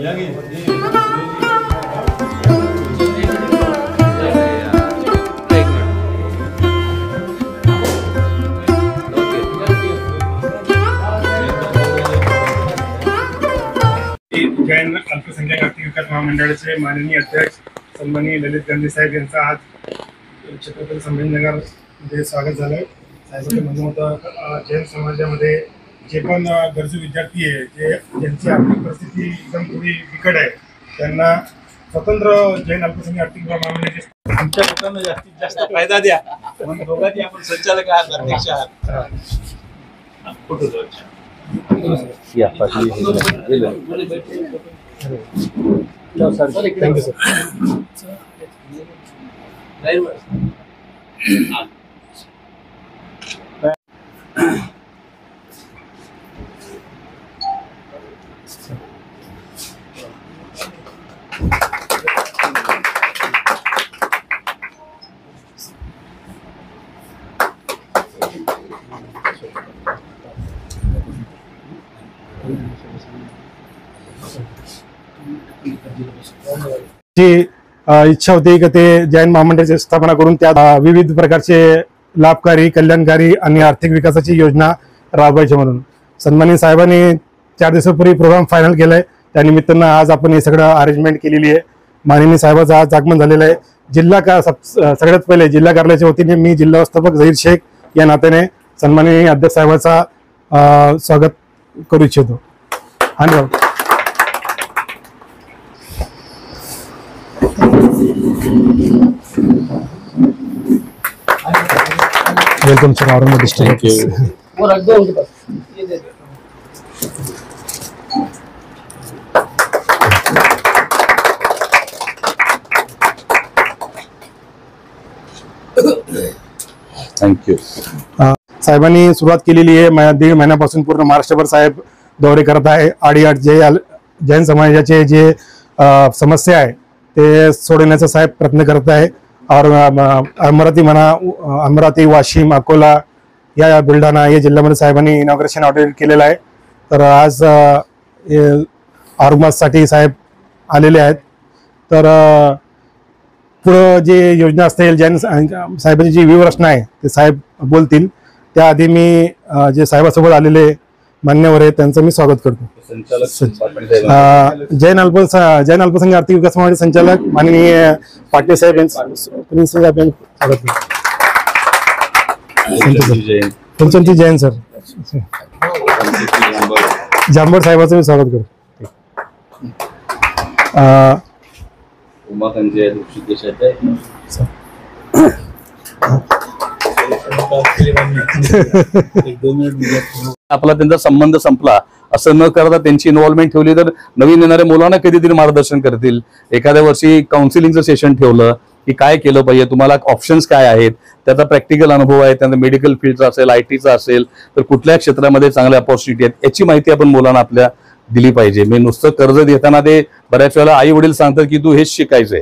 जैन अल्पसंख्याक आर्थिक विकास महामंडळाचे माननीय अध्यक्ष सन्माननीय ललित गांधी साहेब यांचा आज छत्रपती संभाजीनगरमध्ये स्वागत झालं. साहेबांचं म्हणणं होतं जैन समाजामध्ये जे पण गरजू विद्यार्थी आहे, ज्यांची आर्थिक परिस्थिती एकदम थोडी बिकट आहे, त्यांना स्वतंत्र जैन अल्पसंख्याक आर्थिक विकास महामंडळाचे आमच्या लोकांना जास्तीत जास्त फायदा द्या म्हणून दोघांनी आपण संचालक आहात, अध्यक्ष आहात. या पाटील थँक्यू सर. इच्छा होती की ते जैन महामंडळाची स्थापना करून त्यात विविध प्रकारचे लाभकारी, कल्याणकारी आणि आर्थिक विकासाची योजना राबवायची म्हणून सन्माननीय साहेबांनी 4 दिवसापूर्वी प्रोग्राम फायनल केलाय. त्यानिमित्तानं आज आपण हे सगळं अरेंजमेंट केलेली आहे. माननीय साहेबांचं आज आगमन झालेलं आहे. सगळ्यात पहिले जिल्हा कार्यालयाच्या वतीने मी जिल्हा व्यवस्थापक झहीर शेख या नात्याने सन्माननीय अध्यक्ष साहेबांचा स्वागत करू इच्छितो. आणि welcome sir Aurangabad district. Thank you. साहेबांनी सुरुवात केलेली आहे. 1.5 महिन्यापासून पूर्ण महाराष्ट्रभर साहेब दौरे करत आहे. आडीआड जैन समाजाचे जे समस्या आहे ते सोडवण्याचा साहेब प्रयत्न करत आहे. और अमरावती, वाशिम, अकोला या बुलढाणा या जिल्ह्यामध्ये साहेबांनी इनॉग्रेशन ऑर्डर केलेलं आहे. तर आज औरंगाबादसाठी साहेब आलेले आहेत. तर पुढं जे योजना असतील, जैन साहेबांची जी व्यूहरचना आहे ते साहेब बोलतील. त्याआधी मी जे साहेबासोबत आलेले मान्यवर आहेत त्यांचं मी स्वागत करतो. जैन अल्पसंख्याक आर्थिक विकास महामंडळ संचालक माननीय पाटील साहेब पंचमती जैन सर, जांभर साहेबांचं मी स्वागत करतो. आपला त्यांचा संबंध संपला असं न करता त्यांची इन्व्हॉल्वमेंट ठेवली तर नवीन येणाऱ्या मुलांना कधीतरी मार्गदर्शन करतील. एखाद्या वर्षी काउन्सिलिंगचं सेशन ठेवलं की काय केलं पाहिजे, तुम्हाला ऑप्शन्स काय आहेत, त्याचा प्रॅक्टिकल अनुभव आहे, त्यांचा मेडिकल फील्डचा असेल, IT चा असेल, तर कुठल्या क्षेत्रामध्ये चांगल्या ऑपॉर्च्युनिटी आहेत याची माहिती आपण मुलांना आपल्या दिली पाहिजे. मी नुसतं कर्ज देताना ते बऱ्याच वेळेला आई वडील सांगतात की तू हेच शिकायचंय.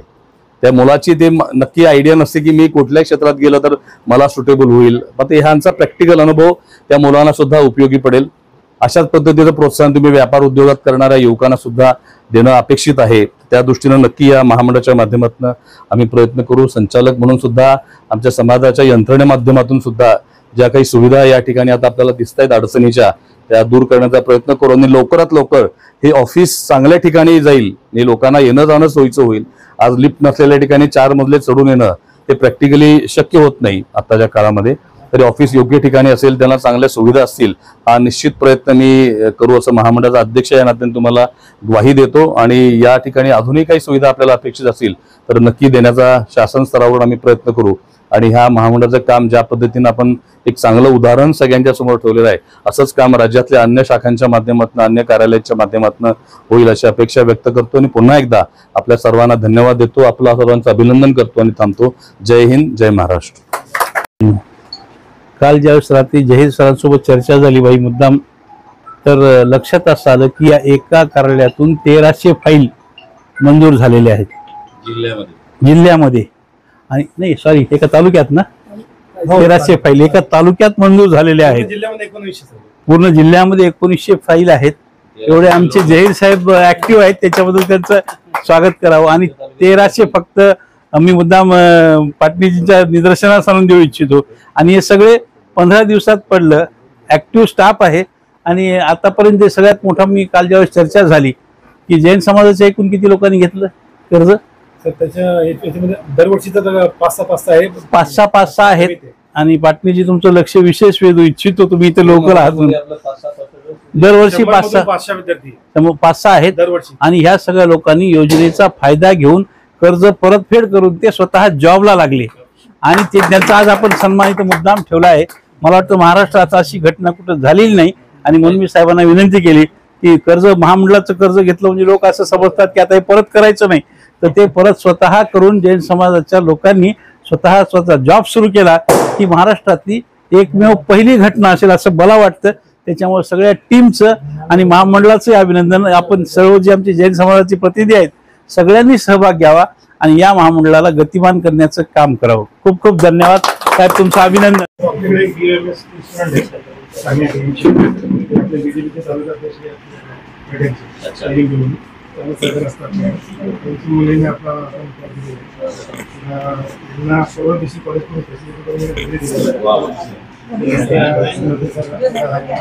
त्या मुलाची ते नक्की आयडिया नसते की मी कुठल्या क्षेत्रात गेलं तर मला सुटेबल होईल. मग ह्यांचा प्रॅक्टिकल अनुभव त्या मुलांना सुद्धा उपयोगी पडेल. अशाच पद्धतीचं प्रोत्साहन तुम्ही व्यापार उद्योगात करणाऱ्या युवकांना सुद्धा देणं अपेक्षित आहे. त्या दृष्टीनं नक्की या महामंडळाच्या माध्यमातून आम्ही प्रयत्न करू. संचालक म्हणून सुद्धा आमच्या समाजाच्या यंत्रणे माध्यमातून सुद्धा ज्या काही सुविधा या ठिकाणी आता आपल्याला दिसत आहेत अडचणीच्या, त्या दूर करण्याचा प्रयत्न करू आणि लवकरात लवकर हे ऑफिस चांगल्या ठिकाणी जाईल आणि लोकांना येणं जाणं सोयीचं होईल. आज लिफ्ट नसलेल्या ठिकाणी 4 मजले चढून येणं ते प्रॅक्टिकली शक्य होत नाही आताच्या काळामध्ये. तरी ऑफिस योग्य ठिकाणी असेल, त्यांना चांगल्या सुविधा असतील, हा निश्चित प्रयत्न मी करू असं महामंडळाचा अध्यक्ष या नात्याने तुम्हाला ग्वाही देतो. आणि या ठिकाणी अजूनही काही सुविधा आपल्याला अपेक्षित असतील तर नक्की देण्याचा शासन स्तरावर आम्ही प्रयत्न करू. आणि ह्या महामंडळाचं काम ज्या पद्धतीनं आपण एक चांगलं उदाहरण सगळ्यांच्या समोर ठेवलेलं आहे, असंच काम राज्यातल्या अन्य शाखांच्या माध्यमातून, अन्य कार्यालयाच्या माध्यमातून होईल अशी अपेक्षा व्यक्त करतो. आणि पुन्हा एकदा आपल्या सर्वांना धन्यवाद देतो, आपल्या सर्वांचं अभिनंदन करतो आणि थांबतो. जय हिंद, जय महाराष्ट्र. काल ज्यावेळेस रात्री जहीर सरांसोबत चर्चा झाली बाई मुद्दाम, तर लक्षात असं आलं की या एका कार्यालयातून 1300 फाईल मंजूर झालेल्या आहेत जिल्ह्यामध्ये. आणि नाही सॉरी, एका तालुक्यात ना 1300 फाईल एका तालुक्यात मंजूर झालेल्या आहेत. पूर्ण जिल्ह्यामध्ये 1900 फाईल आहेत. एवढे आमचे जहीर साहेब ऍक्टिव्ह आहेत, त्याच्याबद्दल त्यांचं स्वागत करावं. आणि 1300 फक्त मी मुद्दाम पाटणीजींच्या निदर्शनास आणून देऊ इच्छितो. आणि हे सगळे 15 दिवसात पडलं. ऍक्टिव्ह स्टाफ आहे. आणि आतापर्यंत सगळ्यात मोठा, मी काल ज्यावेळेस चर्चा झाली की जैन समाजाच्या एकूण किती लोकांनी घेतलं कर्ज, तर त्याच्यामध्ये दरवर्षी तर 5-6 आहे, 5-6 आहेत. आणि पाटणीजी तुमचं लक्ष विशेष वेधू इच्छितो, तुम्ही इथे लवकर आहात. दरवर्षी 5-6 विद्यार्थी 5-6 आहेत. दरवर्षी. आणि ह्या सगळ्या लोकांनी योजनेचा फायदा घेऊन कर्ज परतफेड करून ते स्वतः जॉबला लागले. आणि ते त्यांचा आज आपण सन्मान इथं मुद्दाम ठेवला आहे. मला वाटतं महाराष्ट्रात अशी घटना कुठं झालेली नाही. आणि म्हणून मी साहेबांना विनंती केली की कर्ज, महामंडळाचं कर्ज घेतलं म्हणजे लोक असं समजतात की आता हे परत करायचं नाही, तर ते परत स्वतः करून जैन समाजाच्या लोकांनी स्वतः जॉब सुरू केला. ही महाराष्ट्रातली एकमेव पहिली घटना असेल असं मला वाटतं. त्याच्यामुळे सगळ्या टीमचं आणि महामंडळाचं अभिनंदन. आपण सर्व जे आमचे जैन समाजाचे प्रतिनिधी आहेत सगळ्यांनी सहभाग घ्यावा आणि या महामंडळाला गतिमान करण्याचं काम करावं. खूप खूप धन्यवाद साहेब, तुमचं अभिनंदन.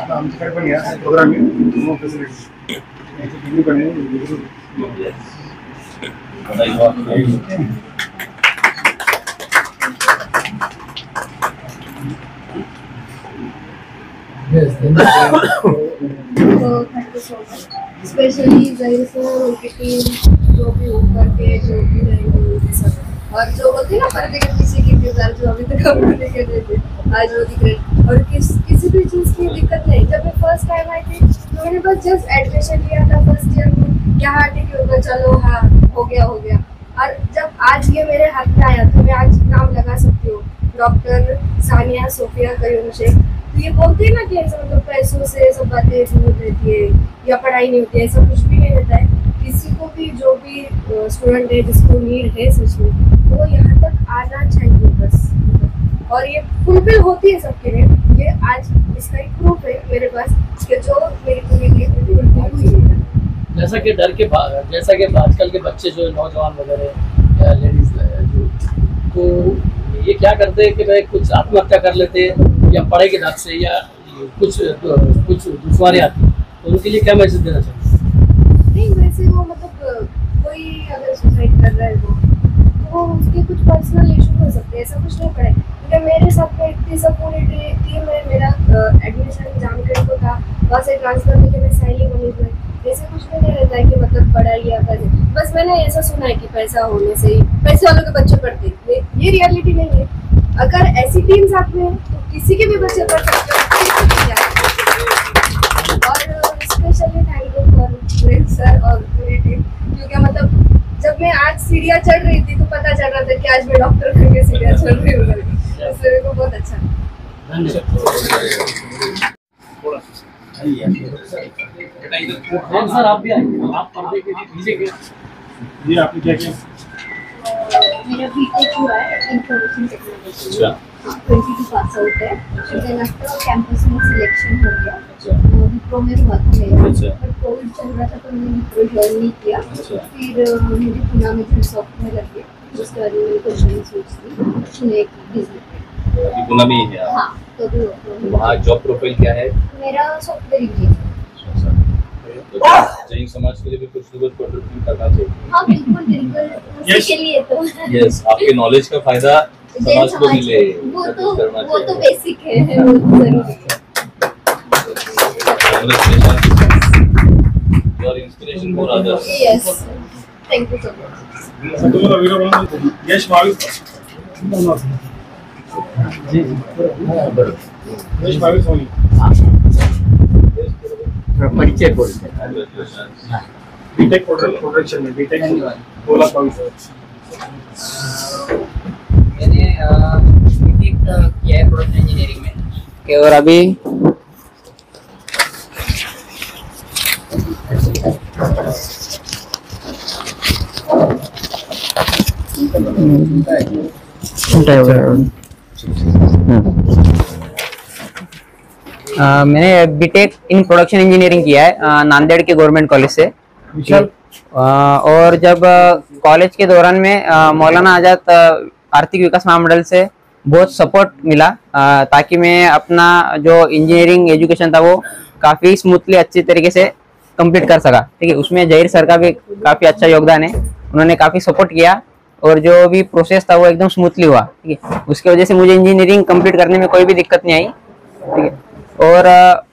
आमच्याकडे पण या प्रोग्राम स्पेशली जहीर सर उनकी टीम जो भी ऊपर के जो भी रहेंगे सब, और जो होती है ना पर्दे के पीछे की किरदार जो अभी तक हम नहीं कर रहे थे, आज वो दिख रहे. और किसी भी चीज़ की दिक्कत नहीं. जब मैं फर्स्ट टाइम आई थी तो मैंने बस जस्ट एडमिशन लिया था फर्स्ट ईयर में, क्या हाँ ठीक है होगा, चलो हाँ हो गया. और जब आज ये मेरे हाथ में आया तो मैं आज नाम लगा सकती हूँ, डॉक्टर सानिया सोफिया कयूम शेख. तो ये बोलते हैं ना कि ऐसा मतलब पैसों से सब बातें दूर रहती है या पढ़ाई नहीं होती है, ऐसा कुछ भी नहीं रहता है. किसी को भी जो भी स्टूडेंट है जिसको नीड है सच में, तो वो यहाँ तक आना चाहिए बस. और ये फुलफिल होती है सबके लिए. ये आज इसका एक प्रूफ है मेरे पास कि जो मेरी पूरी नीड फुलफिल हुई है. जैसा कि आजकल के बच्चे जो नौजवान वगैरह या लेडीज जो, तो ये क्या करते हैं कि भाई कुछ आत्महत्या कर लेते हैं या पढ़ाई के दाग से या कुछ दुश्वारी आती है, तो उनके लिए क्या मैसेज देना चाहिए? नहीं वैसे वो मतलब कोई अगर सुसाइड कर रहा है तो उसके कुछ पर्सनल इशू हो सकते हैं, ऐसा कुछ नहीं पड़े. क्योंकि मेरे साथ में इतनी सब पूरी टीम है. मेरा एडमिशन जामखेड़ को था, वहाँ से ट्रांसफर लेके मैं सैली बनी हुई. ऐसे कुछ भी नहीं रहता है कि मतलब पढ़ाई या करे. बस मैंने ऐसा सुना है कि पैसा होने से ही पैसे वालों के बच्चे पढ़ते हैं. ये रियलिटी नहीं है. अगर ऐसी टीम साथ में है तो किसी के भी बच्चे पढ़ सकते हैं. और specially thank you for sir और पूरी टीम. क्योंकि मतलब जब मैं आज सीढ़ियाँ चढ़ रही थी तो पता चल रहा था कि आज मैं डॉक्टर करके सीढ़ियाँ चढ़ रही हूँ. इससे मेरे को बहुत अच्छा लगा. सर आप भी आइए, आप पर्दे के पीछे के. जी आपने क्या किया? मेरा बीटेक हुआ है इंफॉर्मेशन टेक्नोलॉजी. 22 पास आउट है. देन आफ्टर कैंपस में सिलेक्शन हो गया. विप्रो में हुआ था मेरा, पर कोविड चल रहा था तो मैंने विप्रो ज्वाइन नहीं किया. फिर मुझे पुणे में जेनसॉफ्ट में लगे, उसके बाद मैंने कुछ नहीं सोची पुणे एक बिजनेस. पुणे में ही है? हाँ, तो भी वहाँ जॉब प्रोफाइल क्या है? मेरा सॉफ्टवेयर इंजीनियर. जैन समाज के लिए भी कुछ कंट्रीब्यूशन करना चाहिए. हाँ बिल्कुल बिल्कुल, उसी के लिए तो. यस, आपके नॉलेज का फायदा समाज को मिले, वो तो बेसिक है, वो तो जरूरी है. Your inspiration for others. Yes, thank you so much. तुम्हाला व्हिडिओ बनवून यश भाविक यश भाविक सोनी परिचय बोलते हैं. बीटेक प्रोडक्शन में बीटेक बोला भाविक. मैंने बीटेक किया है प्रोडक्शन इंजीनियरिंग में के, और अभी मैंने बीटेक इन प्रोडक्शन इंजीनियरिंग किया है नांदेड़ के गवर्नमेंट कॉलेज से। और जब कॉलेज के दौरान में मौलाना आज़ाद आर्थिक विकास महामंडल से बहुत सपोर्ट मिला ताकि मैं अपना जो इंजीनियरिंग एजुकेशन था वो काफ़ी स्मूथली अच्छी तरीके से कंप्लीट कर सका। ठीक है, उसमें जहीर सर का भी काफ़ी अच्छा योगदान है, उन्होंने काफ़ी सपोर्ट किया और जो भी प्रोसेस था वो एकदम स्मूथली हुआ। ठीक है, उसकी वजह से मुझे इंजीनियरिंग कंप्लीट करने में कोई भी दिक्कत नहीं आई। ठीक है, और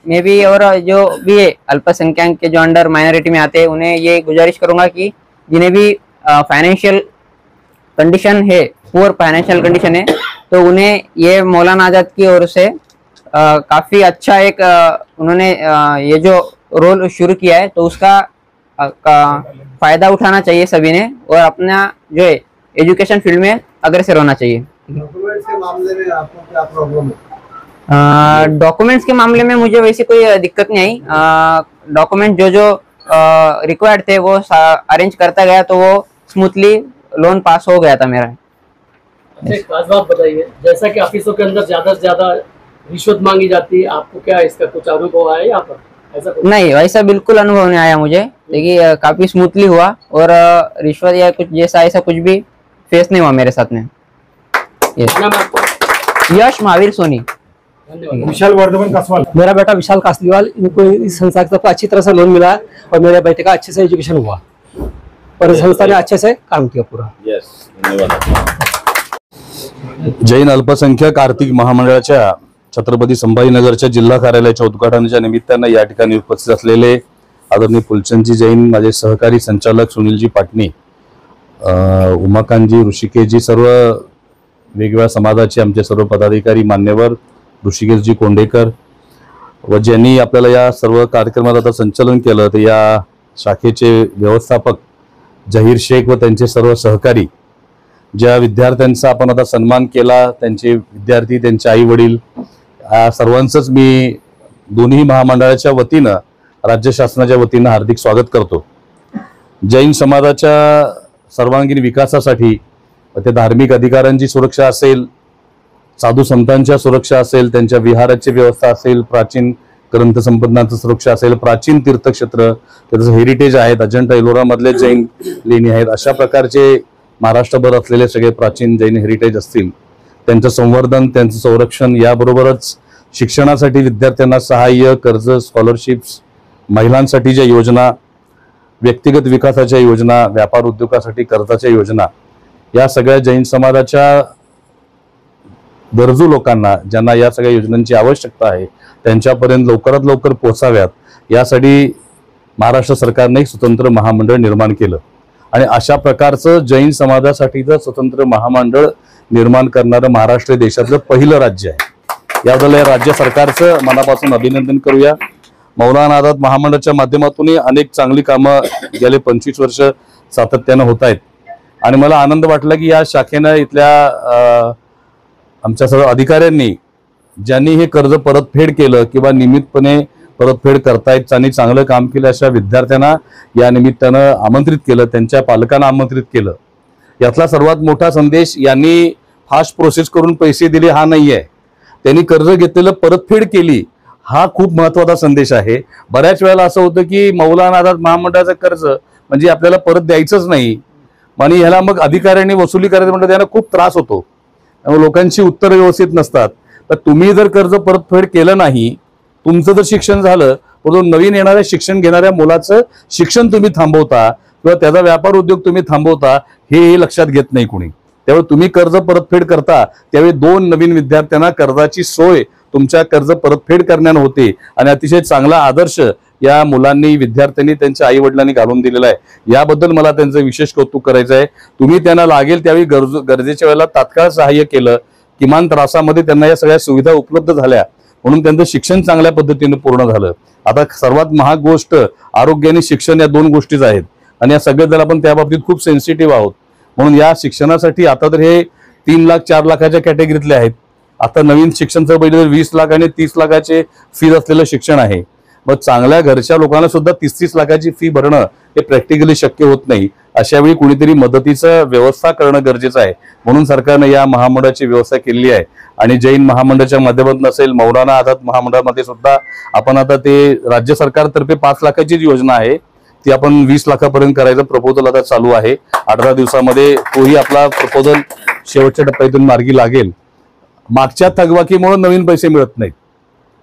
मैं भी और जो भी अल्पसंख्यक के जो अंडर माइनॉरिटी में आते हैं उन्हें ये गुजारिश करूंगा कि जिन्हें भी फाइनेंशियल कंडीशन है, पुअर फाइनेंशियल कंडीशन है, तो उन्हें ये मौलाना आज़ाद की ओर से काफ़ी अच्छा एक उन्होंने ये जो रोल शुरू किया है तो उसका फ़ायदा उठाना चाहिए सभी ने और अपना जो है एजुकेशन फील्ड में अग्रसर होना चाहिए। डॉक्यूमेंट्स के मामले में आपको क्या प्रॉब्लम है? डॉक्यूमेंट्स के मामले में मुझे वैसे कोई दिक्कत नहीं आई। डॉक्यूमेंट जो रिक्वायर्ड थे वो अरेंज करता गया तो वो स्मूथली लोन पास हो गया था मेरा। अच्छा, एक खास बात बताइए, जैसा कि ऑफिसों के अंदर ज्यादा से ज्यादा रिश्वत मांगी जाती है, आपको क्या इसका कुछ अनुभव आया यहाँ पर? ऐसा कुछ नहीं, वैसा बिल्कुल अनुभव नहीं आया मुझे। देखिए काफी स्मूथली हुआ और रिश्वत या कुछ जैसा ऐसा कुछ भी फेस नहीं हुआ मेरे साथ में। नाम है आपका? यश महावीर सोनी। धन्यवाद। विशाल वर्धमान कासवाल। मेरा बेटा विशाल कासलीवाल, इनको इस संस्था की तरफ अच्छी तरह से लोन मिला है और मेरे बेटे का अच्छे से एजुकेशन हुआ और संस्था ने अच्छे से काम किया पूरा। जैन अल्पसंख्याक आर्थिक महामंडळाच्या छत्रपती संभाजीनगरच्या जिल्हा कार्यालयाच्या उद्घाटनाच्या निमित्तानं या ठिकाणी उपस्थित असलेले आदरणीय फुलचंदजी जैन, माझे सहकारी संचालक सुनीलजी पाटणी, उमाकांतजी, ऋषिकेशजी, सर्व वेगवेगळ्या समाजाचे आमचे सर्व पदाधिकारी, मान्यवर, ऋषिकेशजी कोंडेकर व ज्यांनी आपल्याला या सर्व कार्यक्रमात आता संचालन केलं ते या शाखेचे व्यवस्थापक जहीर शेख व त्यांचे सर्व सहकारी, ज्या विद्यार्थ्यांचा आपण आता सन्मान केला, त्यांचे विद्यार्थी, त्यांचे आई वडील, सर्वांचंच मी दोन्ही महामंडळाच्या वतीनं, राज्य शासनाच्या वतीनं हार्दिक स्वागत करतो। जैन समाजाच्या सर्वांगीण विकासासाठी ते धार्मिक अधिकारांची सुरक्षा असेल, साधू संतांच्या सुरक्षा असेल, त्यांच्या विहाराची व्यवस्था असेल, प्राचीन ग्रंथसंपदांची सुरक्षा असेल, प्राचीन तीर्थक्षेत्र त्याचं हेरिटेज आहेत, अजंठा एलोरा मधले जैन लेणी आहेत, अशा प्रकारचे महाराष्ट्रभर असलेले सगळे प्राचीन जैन हेरिटेज असतील, त्यांचं संवर्धन, त्यांचं संरक्षण, याबरोबरच शिक्षणासाठी विद्यार्थ्यांना सहाय्य, कर्ज, स्कॉलरशिप्स, महिलांसाठी ज्या योजना, व्यक्तिगत विकासाच्या योजना, व्यापार उद्योगासाठी कर्जाच्या योजना, या सगळ्या जैन समाजाच्या गरजू लोकांना ज्यांना या सगळ्या योजनांची आवश्यकता आहे त्यांच्यापर्यंत लवकरात लवकर पोहोचाव्यात यासाठी महाराष्ट्र सरकारने एक स्वतंत्र महामंडळ निर्माण केलं आणि अशा प्रकारचं जैन समाजासाठीचं स्वतंत्र महामंडळ निर्माण करणारं महाराष्ट्र देशातलं पहिलं राज्य आहे। याबद्दल या राज्य सरकारचं मनापासून अभिनंदन करूया। मौलाना आझाद महामंडळाच्या माध्यमातून अनेक चांगली कामं गेले 25 वर्ष सातत्यानं होत आहेत आणि मला आनंद वाटला की या शाखेनं इथल्या आमच्या सर्व अधिकाऱ्यांनी ज्यांनी हे कर्ज परतफेड केलं किंवा नियमितपणे परतफेड करतायत आणि चांगलं काम केलं अशा विद्यार्थ्यांना या निमित्तानं आमंत्रित केलं, त्यांच्या पालकांना आमंत्रित केलं। यातला सर्वात मोठा संदेश यांनी फास्ट प्रोसेस करून पैसे दिले हा नाहीये, त्यांनी कर्ज घेतलेलं परतफेड केली हा खूप महत्त्वाचा संदेश आहे। बऱ्याच वेळेला असं होतं की मौलाना आझाद महामंडळाचं कर्ज म्हणजे आपल्याला परत द्यायचंच नाही आणि ह्याला मग अधिकाऱ्यांनी वसुली करायचं म्हणतात, त्यांना खूप त्रास होतो, लोकांची उत्तर व्यवस्थित नसतात। तर तुम्ही जर कर्ज परतफेड केलं नाही, तुमचं जर शिक्षण झालं परंतु नवीन येणाऱ्या शिक्षण घेणाऱ्या मुलाचं शिक्षण तुम्ही थांबवता किंवा त्याचा व्यापार उद्योग तुम्ही थांबवता हे लक्षात घेत नाही कोणी। त्यामुळे तुम्ही कर्ज परतफेड करता त्यावेळी 2 नवीन विद्यार्थ्यांना कर्जाची सोय तुमच्या कर्ज परतफेड करण्याने होते आणि अतिशय चांगला आदर्श या मुलांनी, विद्यार्थ्यांनी, त्यांच्या आई वडिलांनी घालून दिलेला आहे। याबद्दल मला त्यांचं विशेष कौतुक करायचं आहे। तुम्ही त्यांना लागेल त्यावेळी गरजेच्या वेळेला तात्काळ सहाय्य केलं, किमान त्रासामध्ये त्यांना या सगळ्या सुविधा उपलब्ध झाल्या म्हणून त्यांचं शिक्षण चांगल्या पद्धतीने पूर्ण झालं। आता सर्वात महाग गोष्ट आरोग्य आणि शिक्षण या 2 गोष्टीच आहेत आणि या सगळ्यात आपण त्या बाबतीत खूप सेन्सिटिव्ह आहोत। म्हणून या शिक्षणासाठी आता तर हे 3 लाख 4 लाखाच्या कॅटेगरीतले आहेत। आता नवीन शिक्षण पहिलं 20 लाख आणि 30 लाखाचे फीज असलेलं शिक्षण आहे मग चांगल्या घरच्या लोकांना सुद्धा 30-30 लाखाची फी भरणं हे प्रॅक्टिकली शक्य होत नाही. अशा वेळी कुणीतरी मदतीचं व्यवस्था करणं गरजेचं आहे. म्हणून सरकारने या महामंडळाची व्यवस्था केलेली आहे. आणि जैन महामंडळाच्या माध्यमातून असेल, मौलाना आझाद महामंडळामध्ये सुद्धा आपण आता ते राज्य सरकारतर्फे 5 लाखाची योजना आहे ती आपण 20 लाखापर्यंत करायचं प्रपोजल आता चालू आहे. 18 दिवसामध्ये तोही आपला प्रपोजल शेवटच्या टप्प्यातून मार्गी लागेल. मागच्या थकबाकीमुळे नवीन पैसे मिळत नाहीत.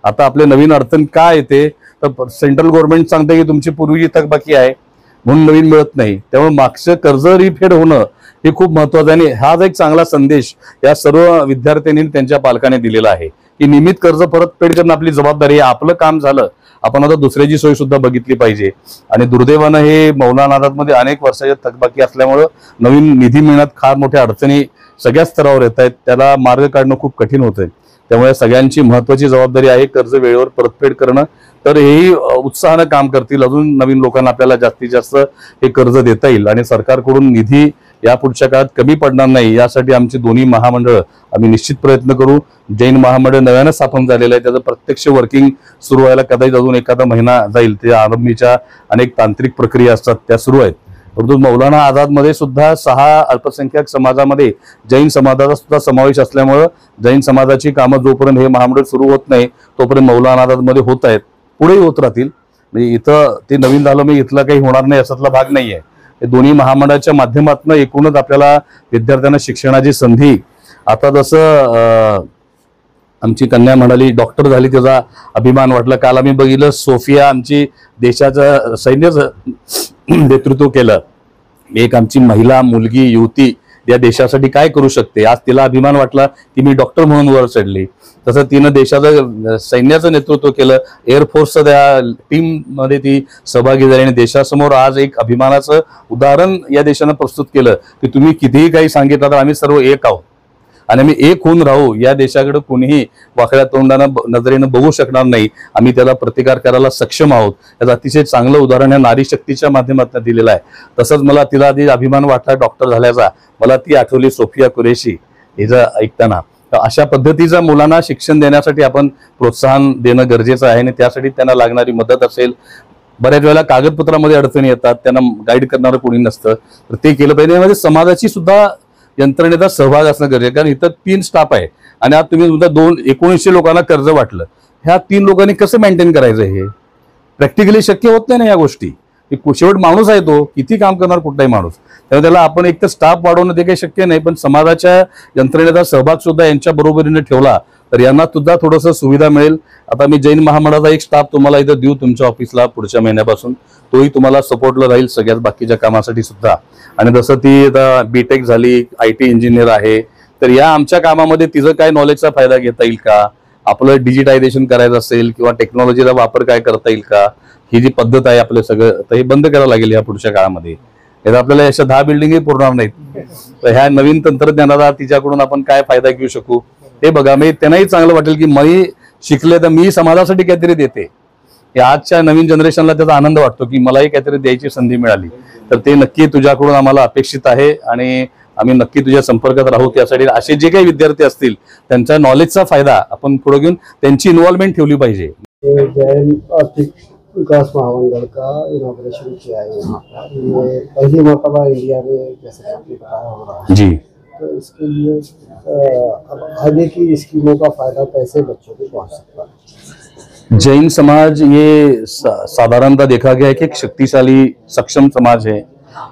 आता आपले नवीन अडचण काय येते तर सेंट्रल गव्हर्नमेंट सांगते की तुमची पूर्वीची थकबाकी आहे म्हणून नवीन मिळत नाही. त्यामुळे मागचं कर्ज रिफेड होणं हे खूप महत्वाचं आहे. आणि हाच एक चांगला संदेश या सर्व विद्यार्थ्यांनी त्यांच्या पालकांनी दिलेला आहे की नियमित कर्ज परतफेड करणं आपली जबाबदारी आहे. आपलं काम झालं, आपण आता दुसऱ्याची सोय सुद्धा बघितली पाहिजे. आणि दुर्दैवानं हे मौलाना आझादमध्ये अनेक वर्षाच्या थकबाकी असल्यामुळं नवीन निधी मिळण्यात फार मोठ्या अडचणी सगळ्या स्तरावर येत आहेत. त्याला मार्ग काढणं खूप कठीण होतंय. त्यामुळे सगळ्यांची महत्वाची जबाबदारी आहे कर्ज वेळेवर परतफेड करणं. तर हेही उत्साहानं काम करतील. अजून नवीन लोकांना आपल्याला जास्तीत जास्त हे कर्ज देता येईल आणि सरकारकडून निधी या पुढच्या काळात कमी पडणार नाही यासाठी आमची दोन्ही महामंडळ आम्ही निश्चित प्रयत्न करू. जैन महामंडळ नव्यानं स्थापन झालेलं आहे, त्याचं प्रत्यक्ष वर्किंग सुरू व्हायला कदाचित अजून एखादा महिना जाईल. त्या आरंभीच्या अनेक तांत्रिक प्रक्रिया असतात त्या सुरू आहेत. परंतु मौलाना आझाद मध्ये सुद्धा 6 अल्पसंख्याक समाजामध्ये जैन समाजाचा सुद्धा समावेश असल्यामुळं जैन समाजाची कामं जोपर्यंत हे महामंडळ सुरू होत नाही तोपर्यंत मौलाना आझाद मध्ये होत आहेत, पुढेही होत राहतील. म्हणजे इथं ते नवीन झालं म्हणजे इथला काही होणार नाही असातला भाग नाहीये. हे दोन्ही महामंडळाच्या माध्यमातून एकूणच आपल्याला विद्यार्थ्यांना शिक्षणाची संधी, आता जसं आमची कन्या म्हणाली डॉक्टर झाली त्याचा अभिमान वाटला. काल आम्ही बघितलं सोफिया आमची देशाचं सैन्याचं नेतृत्व केलं. एक आमची महिला मुलगी युवती या देशासाठी काय करू शकते आज तिला अभिमान वाटला की मी डॉक्टर म्हणून वर चढली. तसं तिनं देशाचं सैन्याचं नेतृत्व केलं. एअरफोर्सचं त्या टीम मध्ये ती सहभागी झाली आणि देशासमोर आज एक अभिमानाचं उदाहरण या देशानं प्रस्तुत केलं की तुम्ही कितीही काही सांगितलं तर आम्ही सर्व एक आहोत आणि आम्ही एक होऊन राहू. या देशाकडे कोणीही वाकड्या तोंडानं नजरेनं बघू शकणार नाही. आम्ही त्याला प्रतिकार करायला सक्षम आहोत. याचं अतिशय चांगलं उदाहरण या नारी शक्तीच्या माध्यमातून दिलेलं आहे. तसंच मला तिला आधी अभिमान वाटला डॉक्टर झाल्याचा. मला ती आठवली सोफिया कुरेशी हिचं ऐकताना. अशा पद्धतीचं मुलांना शिक्षण देण्यासाठी आपण प्रोत्साहन देणं गरजेचं आहे आणि त्यासाठी त्यांना लागणारी मदत असेल. बऱ्याच वेळेला कागदपत्रामध्ये अडचणी येतात, त्यांना गाईड करणारं कोणी नसतं, तर ते केलं पाहिजे. यामध्ये समाजाची सुद्धा यंत्रणेचा सहभाग असणं गरजेचं. कारण इथं 3 स्टाफ आहे आणि आज तुम्ही सुद्धा 1900 लोकांना कर्ज वाटलं. ह्या 3 लोकांनी कसं मेंटेन करायचं हे प्रॅक्टिकली शक्य होत नाही ना या गोष्टी. शेवट माणूस आहे, तो किती काम करणार कुठलाही माणूस. त्यामुळे त्याला आपण एक तर स्टाफ वाढवणं ते काही शक्य नाही, पण समाजाच्या यंत्रणेचा सहभाग सुद्धा यांच्या बरोबरीने ठेवला तर यांना सुद्धा थोडंसं सुविधा मिळेल. आता मी जैन महामंडळाचा एक स्टाफ तुम्हाला इथं देऊ तुमच्या ऑफिसला पुढच्या महिन्यापासून. तोही तुम्हाला सपोर्टला राहील सगळ्याच बाकीच्या कामासाठी सुद्धा. आणि जसं ती आता बीटेक झाली, IT इंजिनियर आहे, तर या आमच्या कामामध्ये तिचं काय नॉलेजचा फायदा घेता येईल का, आपलं डिजिटायझेशन करायचं असेल किंवा टेक्नॉलॉजीचा वापर काय करता येईल का, ही जी पद्धत आहे आपलं सगळं तर हे बंद करावं लागेल या पुढच्या काळामध्ये. आपल्याला अशा 10 बिल्डिंगही पुरणार नाहीत. तर ह्या नवीन तंत्रज्ञानाचा तिच्याकडून आपण काय फायदा घेऊ शकू हे बघा. मी त्यांनाही चांगलं वाटेल की मी शिकले तर मी समाजासाठी काहीतरी देते. आजच्या नवीन जनरेशनला त्याचा आनंद वाटतो की मलाही काहीतरी द्यायची संधी मिळाली. तर ते नक्की तुझ्याकडून आम्हाला अपेक्षित आहे आणि आम्ही नक्की तुझ्या संपर्कात राहू. त्यासाठी असे जे काही विद्यार्थी असतील त्यांच्या नॉलेजचा फायदा आपण पुढे घेऊन त्यांची इन्व्हॉल्वमेंट ठेवली पाहिजे. जैन आर्थिक विकास महामंडल का इनॉग्रेशन किया है यहाँ पर. ये पहली मरतबा इंडिया में जैसे आपने बताया हो रहा है जी. तो इसके लिए अब आगे की स्कीमों का फायदा कैसे बच्चों को पहुँच सकता है. जैन समाज ये साधारणतः देखा गया है कि एक शक्तिशाली सक्षम समाज है.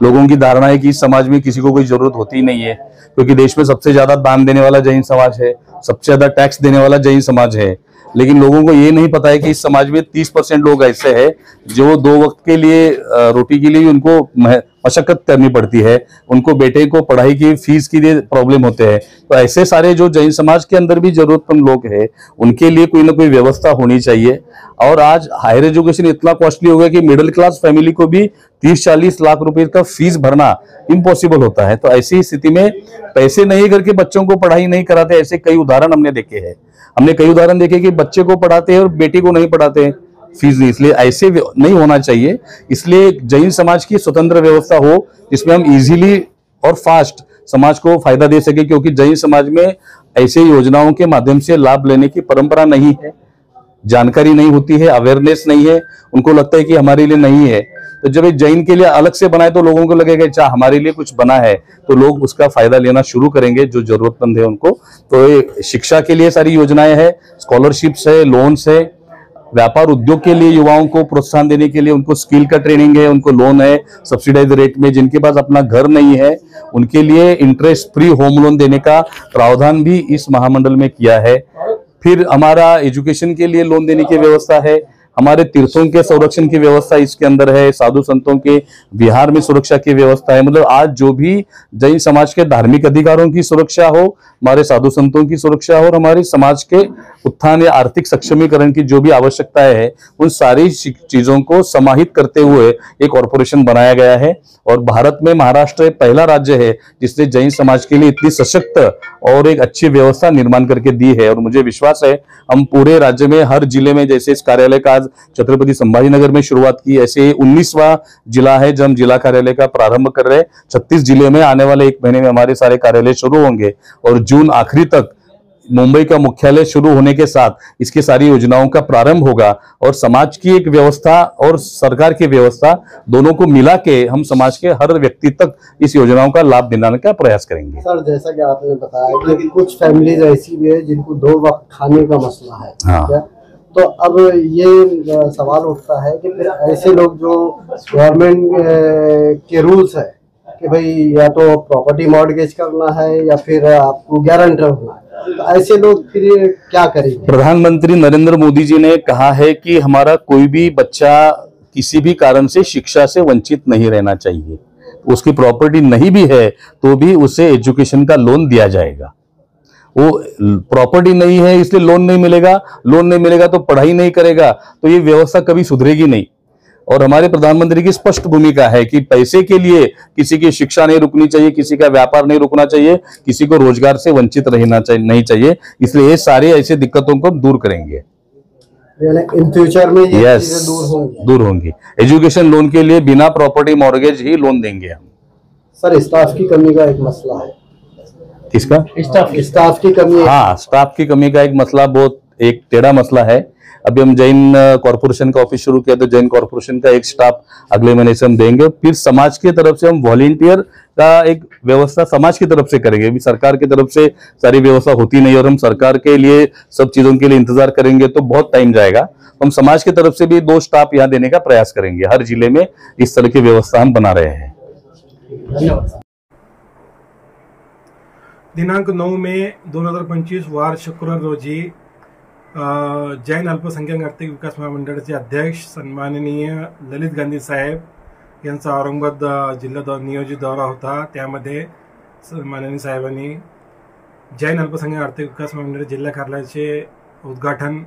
लोगों की धारणा है कि इस समाज में किसी को कोई जरूरत होती ही नहीं है क्योंकि देश में सबसे ज्यादा दान देने वाला जैन समाज है, सबसे ज्यादा टैक्स देने वाला जैन समाज है. लेकिन लोगों को ये नहीं पता है कि इस समाज में 30% लोग ऐसे हैं जो 2 वक्त के लिए रोटी के लिए उनको मशक्कत करनी पड़ती है. उनको बेटे को पढ़ाई की फीस के लिए प्रॉब्लम होते हैं. तो ऐसे सारे जो जैन समाज के अंदर भी जरूरतमंद लोग हैं उनके लिए कोई ना कोई व्यवस्था होनी चाहिए. और आज हायर एजुकेशन इतना कॉस्टली हो गया कि मिडिल क्लास फैमिली को भी 30-40 लाख रुपए का फीस भरना इम्पॉसिबल होता है. तो ऐसी स्थिति में पैसे नहीं करके बच्चों को पढ़ाई नहीं कराते. ऐसे कई उदाहरण हमने देखे हैं. हमने कई उदाहरण देखे कि बच्चे को पढ़ाते हैं और बेटी को नहीं पढ़ाते हैं फीस नहीं. इसलिए ऐसे नहीं होना चाहिए. इसलिए जैन समाज की स्वतंत्र व्यवस्था हो जिसमें हम इजीली और फास्ट समाज को फायदा दे सके, क्योंकि जैन समाज में ऐसे योजनाओं के माध्यम से लाभ लेने की परंपरा नहीं है. जानकारी नहीं होती है, अवेयरनेस नहीं है, उनको लगता है कि हमारे लिए नहीं है। तो जब एक जैन के लिए अलग से बनाए तो लोगों को लगेगा अच्छा हमारे लिए कुछ बना है, तो लोग उसका फायदा लेना शुरू करेंगे जो जरूरतमंद है उनको। तो ये शिक्षा के लिए सारी योजनाएं हैं, स्कॉलरशिप्स है, लोन्स है, व्यापार उद्योग के लिए युवाओं को प्रोत्साहन देने के लिए उनको स्किल का ट्रेनिंग है, उनको लोन है सब्सिडाइज रेट में। जिनके पास अपना घर नहीं है उनके लिए इंटरेस्ट फ्री होम लोन देने का प्रावधान भी इस महामंडल में किया है। फिर हमारा एजुकेशन के लिए लोन देने की व्यवस्था है, हमारे तीर्थों के संरक्षण की व्यवस्था इसके अंदर है, साधु संतों के बिहार में सुरक्षा की व्यवस्था है। मतलब आज जो भी जैन समाज के धार्मिक अधिकारों की सुरक्षा हो, हमारे साधु संतों की सुरक्षा हो और हमारे समाज के उत्थान या आर्थिक सक्षमीकरण की जो भी आवश्यकताएं है, उन सारी चीजों को समाहित करते हुए एक कॉरपोरेशन बनाया गया है। और भारत में महाराष्ट्र पहला राज्य है जिसने जैन समाज के लिए इतनी सशक्त और एक अच्छी व्यवस्था निर्माण करके दी है। और मुझे विश्वास है हम पूरे राज्य में हर जिले में, जैसे इस कार्यालय का आज छत्रपति संभाजीनगर में शुरुआत की, ऐसे 19वां जिला है जब हम जिला कार्यालय का प्रारंभ कर रहे हैं। 36 जिले में आने वाले 1 महीने में हमारे सारे कार्यालय शुरू होंगे और जून आखिरी तक मुंबई का मुख्यालय शुरू होने के साथ इसकी सारी योजनाओं का प्रारंभ होगा। और समाज की एक व्यवस्था और सरकार की व्यवस्था दोनों को मिला के हम समाज के हर व्यक्ति तक इस योजनाओं का लाभ दिलाने का प्रयास करेंगे। सर जैसा कि आपने बताया कि कुछ फैमिलीज ऐसी भी है जिनको 2 वक्त खाने का मसला है, हाँ। ठीक है? तो अब ये सवाल उठता है कि फिर ऐसे लोग जो गवर्नमेंट के रूल्स है कि भाई या तो प्रॉपर्टी मॉर्गेज करना है या फिर आपको गारंटर होना है, तो ऐसे लोग फिर क्या करेंगे? प्रधानमंत्री नरेंद्र मोदी जी ने कहा है कि हमारा कोई भी बच्चा किसी भी कारण से शिक्षा से वंचित नहीं रहना चाहिए। उसकी प्रॉपर्टी नहीं भी है तो भी उसे एजुकेशन का लोन दिया जाएगा। वो प्रॉपर्टी नहीं है इसलिए लोन नहीं मिलेगा, लोन नहीं मिलेगा तो पढ़ाई नहीं करेगा, तो ये व्यवस्था कभी सुधरेगी नहीं। और हमारे प्रधानमंत्री की स्पष्ट भूमिका है कि पैसे के लिए किसी की शिक्षा नहीं रुकनी चाहिए, किसी का व्यापार नहीं रुकना चाहिए, किसी को रोजगार से वंचित रहना नहीं चाहिए। इसलिए ये सारे ऐसे दिक्कतों को दूर करेंगे। इन फ्यूचर में ये चीजें दूर होंगी। एजुकेशन लोन के लिए बिना प्रॉपर्टी मॉर्गेज ही लोन देंगे हम। सर स्टाफ की कमी का एक मसला है। किसका? स्टाफ की कमी। हाँ, स्टाफ की कमी का एक मसला बहुत एक टेढ़ा मसला है। अभी हम जैन कॉर्पोरेशन का ऑफिस शुरू किया तो जैन कॉर्पोरेशन का एक स्टाफ अगले महीने से हम देंगे। फिर समाज की तरफ से हम वॉलेंटियर का एक व्यवस्था समाज की तरफ से करेंगे। अभी सरकार की तरफ से सारी व्यवस्था होती नहीं और हम सरकार के लिए सब चीजों के लिए इंतजार करेंगे तो बहुत टाइम जाएगा। हम समाज की तरफ से भी 2 स्टाफ यहाँ देने का प्रयास करेंगे। हर जिले में इस तरह की व्यवस्था हम बना रहे हैं। दिनांक 9 मे 2025 वार शुक्रवार रोजी जैन अल्पसंख्याक आर्थिक विकास महामंडळाचे अध्यक्ष सन्माननीय ललित गांधी साहेब यांचा औरंगाबाद जिल्हा नियोजित दौरा होता। त्यामध्ये माननीय साहेबांनी जैन अल्पसंख्याक आर्थिक विकास महामंडळ जिल्हा कार्यालयाचे उद्घाटन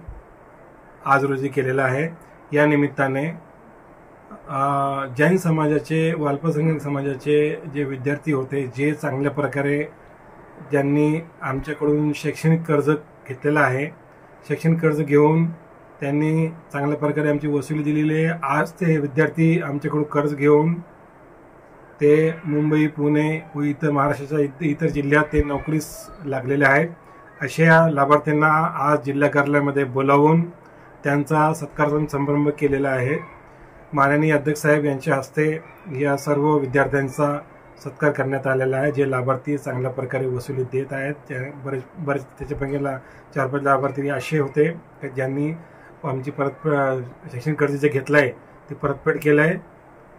आज रोजी केलेलं आहे। या निमित्ताने जैन समाजाचे व अल्पसंख्याक समाजाचे जे विद्यार्थी होते, जे चांगल्या प्रकारे ज्यांनी आमच्याकडून शैक्षणिक कर्ज घेतलेलं आहे, शैक्षणिक कर्ज घेऊन त्यांनी चांगल्या प्रकारे आमची वसुली दिलेली आहे। आज ते विद्यार्थी आमच्याकडून कर्ज घेऊन ते मुंबई, पुणे व इतर महाराष्ट्राच्या इतर जिल्ह्यात ते नोकरीस लागलेले आहेत। अशा लाभार्थ्यांना आज जिल्हा कार्यालयामध्ये बोलावून त्यांचा सत्कार समारंभ केलेला आहे। माननीय अध्यक्ष साहेब यांच्या हस्ते या सर्व विद्यार्थ्यांचा सत्कार करण्यात आलेला आहे, जे लाभार्थी चांगल्या प्रकारे वसुली देत आहेत। बरेच त्याच्यापैकी 4-5 लाभार्थी असे होते ज्यांनी आमची शैक्षणिक कर्ज जे घेतलं आहे ते परतफेड केलं आहे।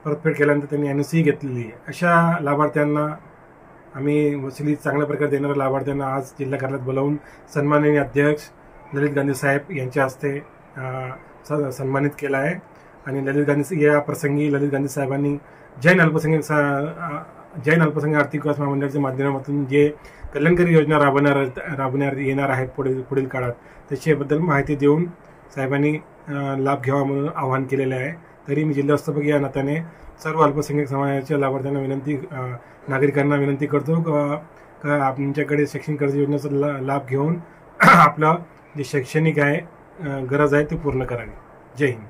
परतफेड केल्यानंतर त्यांनी NOC घेतलेली आहे। अशा लाभार्थ्यांना आम्ही वसुली चांगल्या प्रकारे देणाऱ्या लाभार्थ्यांना आज जिल्हा कार्यालयात बोलावून सन्माननीय अध्यक्ष ललित गांधी साहेब यांच्या हस्ते सन्मानित केला आहे। आणि या प्रसंगी ललित गांधी साहेबांनी जैन अल्पसंख्याक आर्थिक विकास महामंडळाच्या माध्यमातून जे कल्याणकारी योजना राबवण्यात येणार आहेत पुढील काळात त्याच्याबद्दल माहिती देऊन साहेबांनी लाभ घ्यावा म्हणून आवाहन केलेले आहे। तरी मी जिल्हा व्यवस्थापक या नात्याने सर्व अल्पसंख्याक समाजाच्या नागरिकांना विनंती करतो का आमच्याकडे शैक्षणिक कर्ज योजनेचा लाभ घेऊन आपलं जे शैक्षणिक आहे गरज आहे ते पूर्ण करावी। जय हिंद।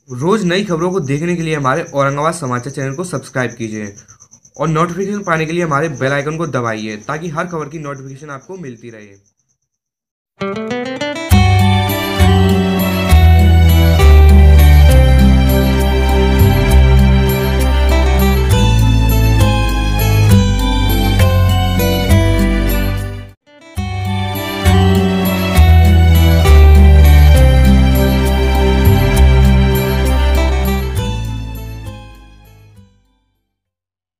रोज नई खबरों को देखने के लिए हमारे औरंगाबाद समाचार चैनल को सब्सक्राइब कीजिए और नोटिफिकेशन पाने के लिए हमारे बेल आइकन को दबाइए ताकि हर खबर की नोटिफिकेशन आपको मिलती रहे।